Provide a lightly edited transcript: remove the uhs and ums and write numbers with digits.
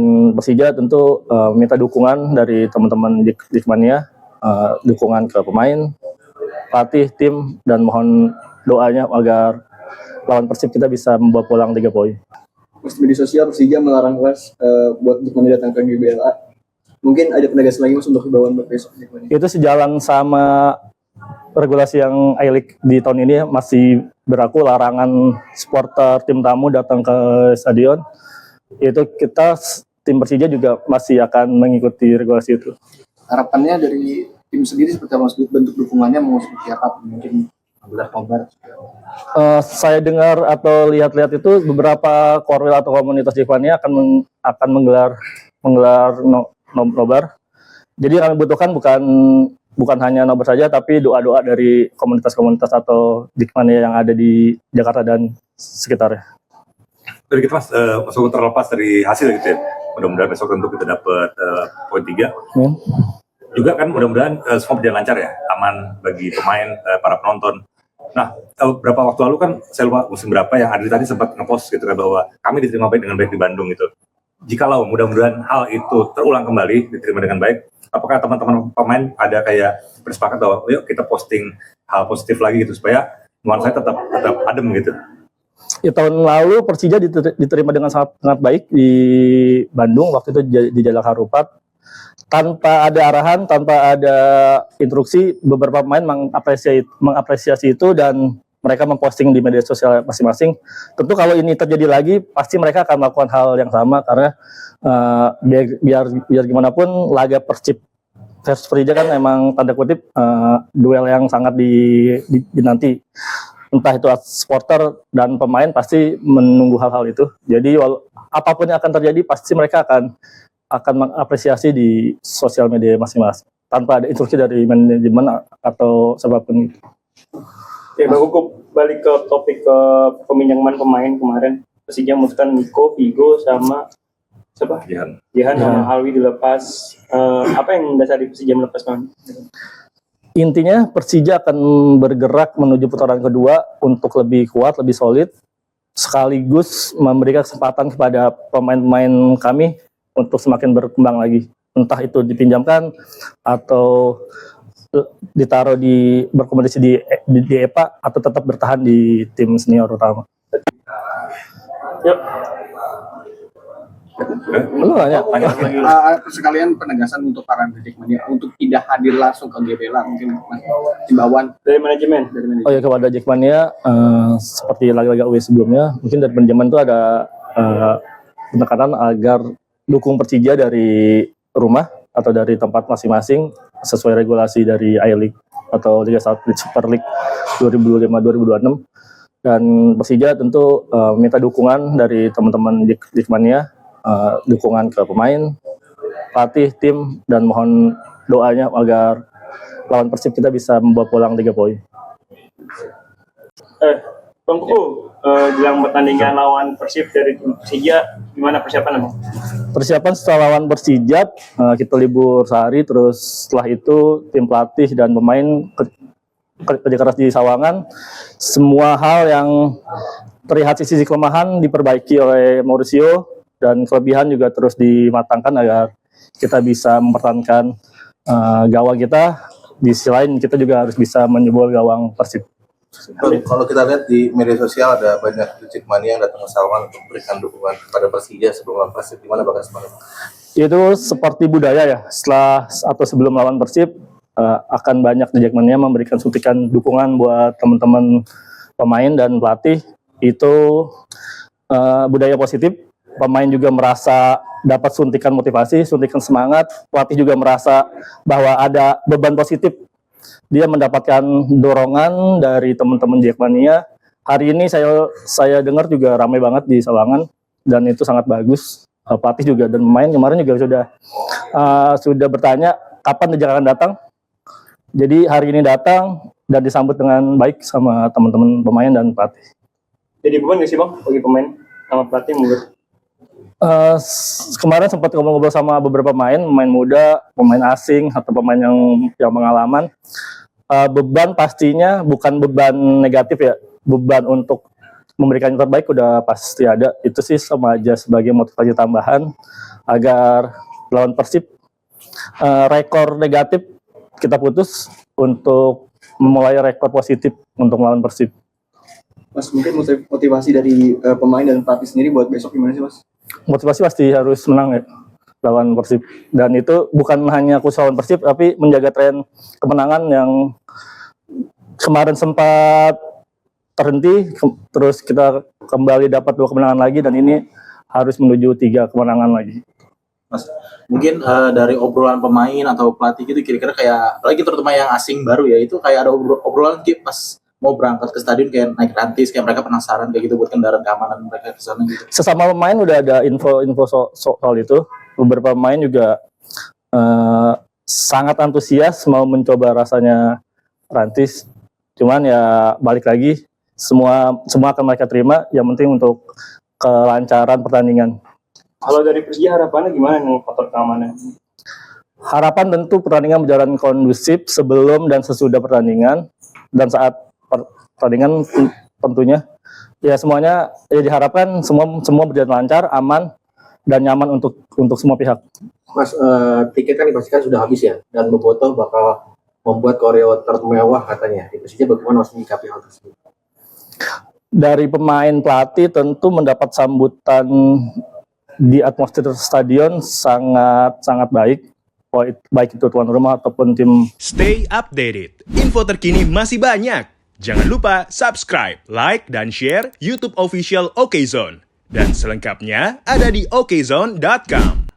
Dan Persija tentu minta dukungan dari teman-teman Jackmania, dukungan ke pemain, pelatih, tim, dan mohon doanya agar lawan Persib kita bisa membawa pulang 3 poin. Mas, media sosial Persija melarang keras buat Jackmania datang ke GBLA. Mungkin ada penegasan lagi Mas untuk himbauan buat besok Jackmania? Itu sejalan sama regulasi yang I-League di tahun ini masih berlaku, larangan supporter tim tamu datang ke stadion. Itu kita tim Persija juga masih akan mengikuti regulasi itu. Harapannya dari tim sendiri seperti apa Mas, bentuk dukungannya mau seperti apa? Mungkin kabar. Saya dengar atau lihat-lihat itu beberapa korwil atau komunitas Jackmania akan menggelar nobar. Jadi kami butuhkan bukan hanya nobar saja, tapi doa-doa dari komunitas-komunitas atau Jackmania yang ada di Jakarta dan sekitarnya. Dari kita Mas, masuk terlepas dari hasil gitu ya. Mudah-mudahan besok tentu kita dapat poin 3. Juga kan mudah-mudahan semua berjalan lancar ya, aman bagi pemain, para penonton. Nah, beberapa waktu lalu kan saya lupa musim berapa yang Adri tadi sempat ngepost gitu kan bahwa kami diterima baik dengan baik di Bandung gitu. Jikalau mudah-mudahan hal itu terulang kembali, diterima dengan baik, apakah teman-teman pemain ada kayak bersepakat bahwa yuk kita posting hal positif lagi gitu supaya nuansa tetap adem gitu. Ya, tahun lalu Persija diterima dengan sangat baik di Bandung, waktu itu di Jalan Harupat. Tanpa ada arahan, tanpa ada instruksi, beberapa pemain mengapresiasi itu dan mereka memposting di media sosial masing-masing. Tentu kalau ini terjadi lagi, pasti mereka akan melakukan hal yang sama karena biar gimana pun laga Persib versus Persija kan emang tanda kutip duel yang sangat dinanti. Entah itu supporter dan pemain pasti menunggu hal-hal itu. Jadi apapun yang akan terjadi pasti mereka akan mengapresiasi di sosial media masing-masing tanpa ada instruksi dari manajemen atau siapapun. Oke, Bang Hukum, balik ke topik ke peminjaman pemain kemarin. Persija memutuskan Niko, Vigo, sama siapa? Jihan sama Alwi dilepas. Apa yang mendasari Persija melepas pemain? Intinya Persija akan bergerak menuju putaran kedua untuk lebih kuat, lebih solid, sekaligus memberikan kesempatan kepada pemain-pemain kami untuk semakin berkembang lagi. Entah itu dipinjamkan atau ditaruh berkompetisi di EPA atau tetap bertahan di tim senior utama. Yuk. Lu nanya? Sekalian penegasan untuk para Jackmania untuk tidak hadir langsung ke GBLA, mungkin himbauan dari manajemen. Oh ya, kepada Jackmania seperti laga-laga UE sebelumnya, mungkin dari manajemen itu ada penekanan agar dukung Persija dari rumah atau dari tempat masing-masing sesuai regulasi dari I-League atau Liga 1 Super League 2005-2026. Dan Persija tentu minta dukungan dari teman-teman Jackmania, dukungan ke pemain, pelatih, tim, dan mohon doanya agar lawan Persib kita bisa membawa pulang 3 poin. Bang Kuku, jelang pertandingan lawan Persib dari Persija, gimana persiapan Bang? Persiapan setelah lawan Persija, kita libur sehari, terus setelah itu tim pelatih dan pemain kerja keras di Sawangan. Semua hal yang terlihat sisi kelemahan diperbaiki oleh Mauricio dan kelebihan juga terus dimatangkan agar kita bisa mempertahankan gawang kita. Di sisi lain kita juga harus bisa menjebol gawang Persib. Kalau kita lihat di media sosial ada banyak Jackmania yang datang ke Sawangan untuk memberikan dukungan kepada Persija sebelum lawan Persib. Gimana Bagas? Itu seperti budaya ya. Setelah atau sebelum lawan Persib akan banyak di Jackmania memberikan suntikan dukungan buat teman-teman pemain dan pelatih. Itu budaya positif. Pemain juga merasa dapat suntikan motivasi, suntikan semangat. Pelatih juga merasa bahwa ada beban positif. Dia mendapatkan dorongan dari teman-teman Jackmania. Hari ini saya dengar juga ramai banget di Sawangan dan itu sangat bagus. Pelatih juga dan pemain kemarin juga sudah bertanya kapan Jack akan datang. Jadi hari ini datang dan disambut dengan baik sama teman-teman pemain dan pelatih. Jadi beban nggak sih Bang bagi pemain sama pelatih menurut? Kemarin sempat ngobrol-ngobrol sama beberapa pemain muda, pemain asing atau pemain yang pengalaman. Beban pastinya bukan beban negatif ya, beban untuk memberikan yang terbaik udah pasti ada. Itu sih sama aja sebagai motivasi tambahan agar lawan Persib rekor negatif kita putus untuk memulai rekor positif untuk melawan Persib. Mas, mungkin motivasi dari pemain dan pelatih sendiri buat besok gimana sih, Mas? Motivasi pasti harus menang ya lawan Persib, dan itu bukan hanya khusus lawan Persib tapi menjaga tren kemenangan yang kemarin sempat terhenti, terus kita kembali dapat 2 kemenangan lagi, dan ini harus menuju 3 kemenangan lagi. Mas, mungkin dari obrolan pemain atau pelatih gitu kira-kira kayak lagi terutama yang asing baru ya, itu kayak ada obrolan kayak pas mau berangkat ke stadion kayak naik rantis, kayak mereka penasaran kayak gitu buat kendaraan keamanan mereka ke sana gitu. Sesama pemain udah ada info soal itu. Beberapa pemain juga sangat antusias mau mencoba rasanya rantis. Cuman ya balik lagi, semua akan mereka terima. Yang penting untuk kelancaran pertandingan. Kalau dari Persija harapannya gimana nih faktor keamanan? Harapan tentu pertandingan berjalan kondusif sebelum dan sesudah pertandingan, dan saat pertandingan tentunya ya semuanya ya diharapkan semua berjalan lancar, aman dan nyaman untuk semua pihak. Mas, tiket kan dipastikan sudah habis ya, dan Bobotoh bakal membuat koreo termewah katanya. Di Persija bagaimana Mas menyikapi hal tersebut? Dari pemain, pelatih tentu mendapat sambutan di atmosfer stadion sangat baik, baik itu tuan rumah ataupun tim. Stay updated, info terkini masih banyak. Jangan lupa subscribe, like, dan share YouTube official OKZone. Dan selengkapnya ada di okezone.com.